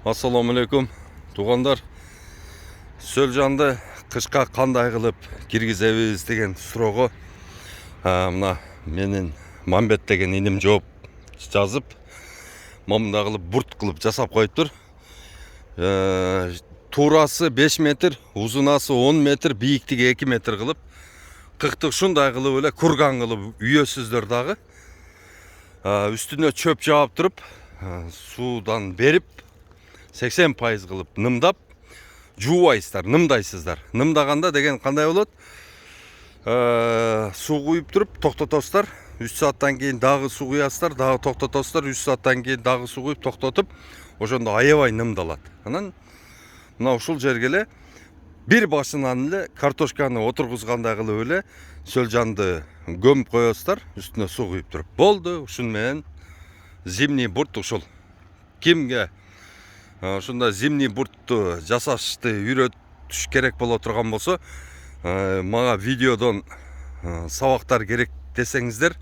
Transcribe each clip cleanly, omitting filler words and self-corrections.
Assalamu alaikum туғандар. Сөлжанды қышқа қандай қылып киргизебиз деген суроого мына менин Мамбет деген иним жооп жазып, момундай кылып бурт кылып жасап коюптур. Туурасы 5 метр, узунасы 10 метр, бийиктиги 2 метр кылып, кыктык ушундай кылып эле курган кылып үйөсүздөр дагы. Үстүнө чөп жаап туруп, суудан берип 80% кылып нымдап жуубайсыздар, нымдайсыздар. Нымдаганда деген кандай болот? Суу куюп туруп токтотосуздар. 3 сааттан кийин дагы суу куясыздар, дагы токтотосуздар. 3 сааттан кийин дагы суу куюп токтотуп, ошондо аябай нымдалат. Анан мына ушул жерге эле бир башынан эле картошканы отургузгандай кылып эле сөлжанды көмүп коесуздар, үстүнө суу куюп туруп. Болду, ушун менен зимний бурт ушул. Кимге ушундай зимний буртту жасашты үйрөтүш керек боло турган болсо, мага видеодон сабактар керек десеңиздер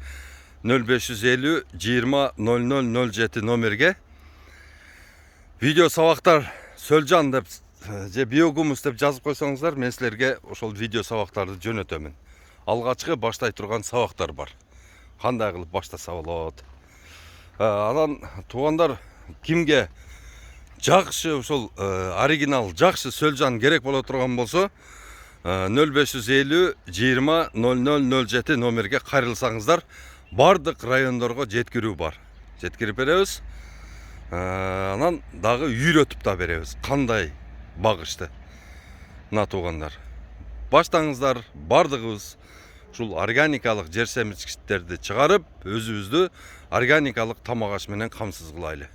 0550 20 0007 номерге видео сабактар сөлжан деп же биогумус деп жазып койсоңуздар, мен силерге ошол видео сабактарды жөнөтөмүн. Алгачкы баштай турган сабактар бар. Кандай кылып баштаса болот? Анан туугандар, кимге жакшы ушул оригинал жакшы сөлжан керек боло турган болсо 0550 20 0007 номерге кайрылсаңыздар, бардык райондорго жеткирүү бар. Жеткирип беребиз. Анан дагы үйрөтүп да беребиз. Кандай багышты. Мына туугандар, баштаңыздар, бардыгыбыз ушул органикалык жер семирткичтерди чыгарып, өзүбүздү органикалык тамак аш менен камсыз кылайлы.